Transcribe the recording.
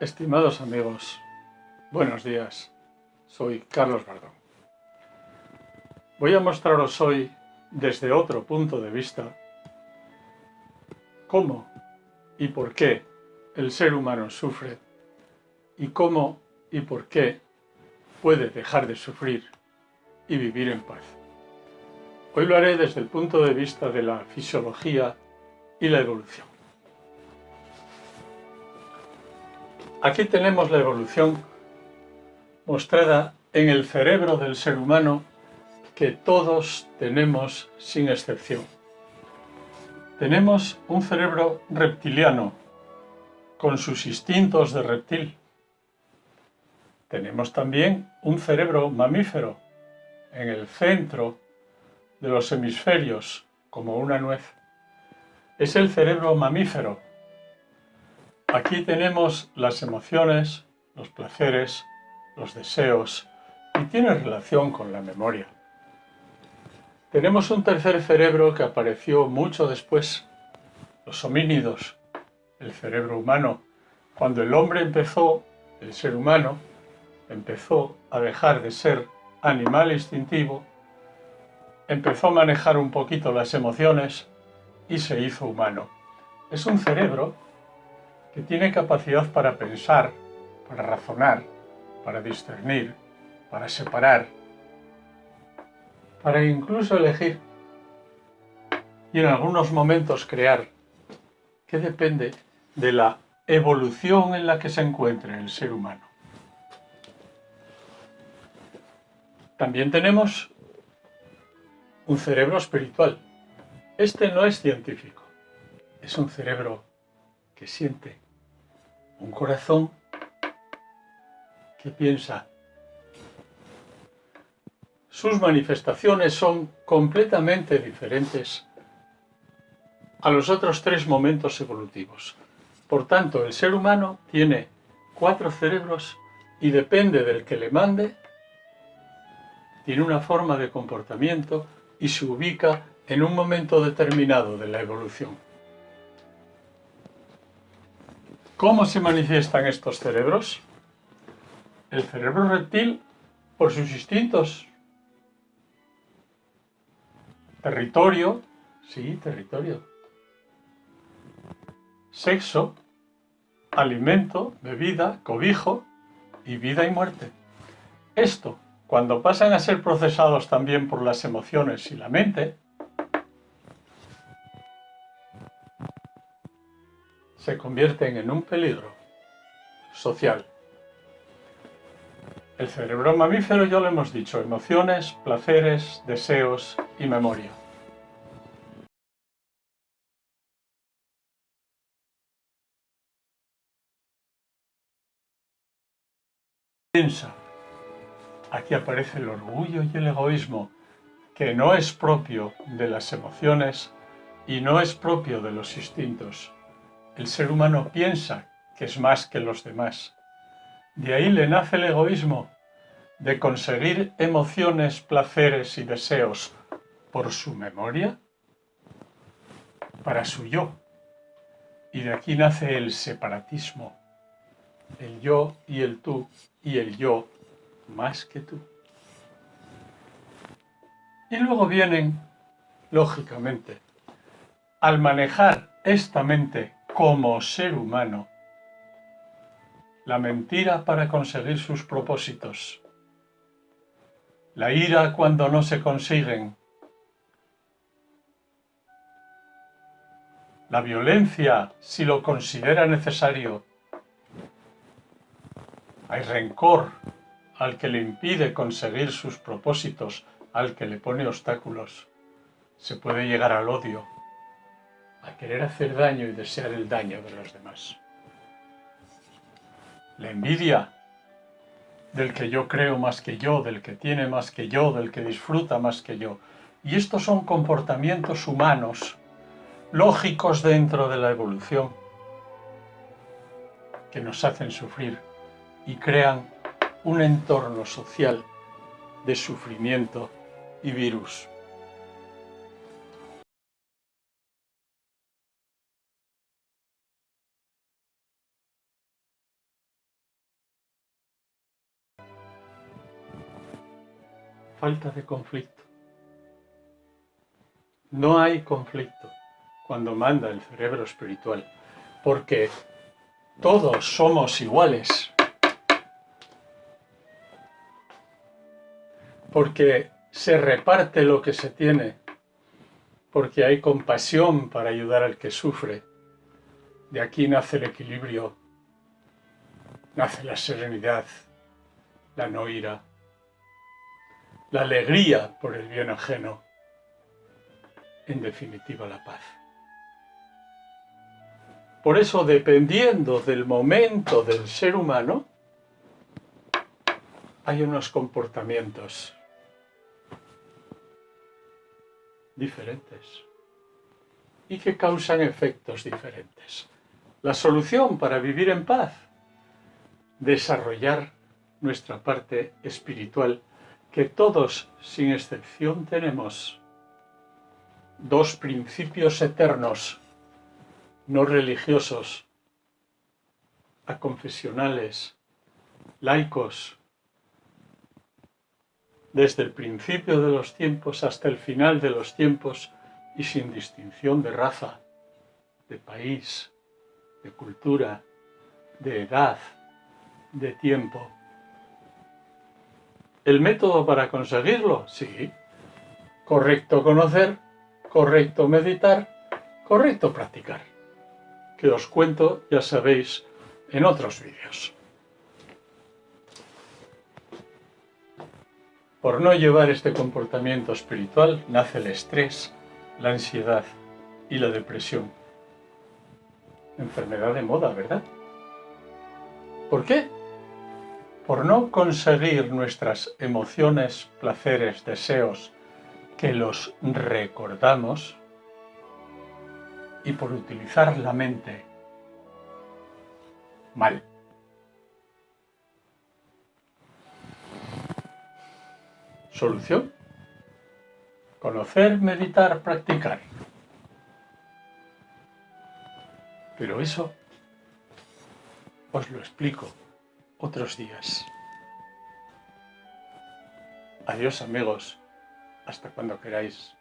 Estimados amigos, buenos días. Soy Carlos Bardón. Voy a mostraros hoy, desde otro punto de vista, cómo y por qué el ser humano sufre y cómo y por qué puede dejar de sufrir y vivir en paz. Hoy lo haré desde el punto de vista de la fisiología y la evolución. Aquí tenemos la evolución mostrada en el cerebro del ser humano que todos tenemos sin excepción. Tenemos un cerebro reptiliano con sus instintos de reptil. Tenemos también un cerebro mamífero en el centro de los hemisferios, como una nuez. Es el cerebro mamífero. Aquí tenemos las emociones, los placeres, los deseos y tiene relación con la memoria. Tenemos un tercer cerebro que apareció mucho después, los homínidos, el cerebro humano. Cuando el hombre empezó, el ser humano, empezó a dejar de ser animal instintivo, empezó a manejar un poquito las emociones y se hizo humano. Es un cerebro que tiene capacidad para pensar, para razonar, para discernir, para separar, para incluso elegir y en algunos momentos crear, que depende de la evolución en la que se encuentre el ser humano. También tenemos un cerebro espiritual. Este no es científico, es un cerebro que siente, un corazón que piensa. Sus manifestaciones son completamente diferentes a los otros tres momentos evolutivos. Por tanto, el ser humano tiene 4 cerebros y depende del que le mande, tiene una forma de comportamiento y se ubica en un momento determinado de la evolución. ¿Cómo se manifiestan estos cerebros? El cerebro reptil, por sus instintos. Territorio, sí, territorio. Sexo, alimento, bebida, cobijo y vida y muerte. Esto, cuando pasan a ser procesados también por las emociones y la mente, se convierten en un peligro social. El cerebro mamífero, ya lo hemos dicho, emociones, placeres, deseos y memoria. Piensa. Aquí aparece el orgullo y el egoísmo, que no es propio de las emociones y no es propio de los instintos. El ser humano piensa que es más que los demás. De ahí le nace el egoísmo, de conseguir emociones, placeres y deseos por su memoria, para su yo. Y de aquí nace el separatismo, el yo y el tú, y el yo más que tú. Y luego vienen, lógicamente, al manejar esta mente como ser humano, la mentira para conseguir sus propósitos, la ira cuando no se consiguen, la violencia si lo considera necesario, hay rencor al que le impide conseguir sus propósitos, al que le pone obstáculos, se puede llegar al odio, a querer hacer daño y desear el daño de los demás. La envidia del que yo creo más que yo, del que tiene más que yo, del que disfruta más que yo. Y estos son comportamientos humanos, lógicos dentro de la evolución, que nos hacen sufrir y crean un entorno social de sufrimiento y virus. falta de conflicto. No hay conflicto cuando manda el cerebro espiritual, porque todos somos iguales, porque se reparte lo que se tiene, porque hay compasión para ayudar al que sufre. De aquí nace el equilibrio, nace la serenidad, la no ira, la alegría por el bien ajeno, en definitiva la paz. Por eso, dependiendo del momento del ser humano, hay unos comportamientos diferentes y que causan efectos diferentes. La solución para vivir en paz, desarrollar nuestra parte espiritual, que todos, sin excepción, tenemos. Dos principios eternos, no religiosos, aconfesionales, laicos, desde el principio de los tiempos hasta el final de los tiempos y sin distinción de raza, de país, de cultura, de edad, de tiempo. ¿El método para conseguirlo? Sí. Correcto conocer, correcto meditar, correcto practicar. Que os cuento, ya sabéis, en otros vídeos. Por no llevar este comportamiento espiritual nace el estrés, la ansiedad y la depresión. Enfermedad de moda, ¿verdad? ¿Por qué? Por no conseguir nuestras emociones, placeres, deseos, que los recordamos, y por utilizar la mente mal. ¿Solución? Conocer, meditar, practicar. Pero eso os lo explico otros días. Adiós, amigos. Hasta cuando queráis.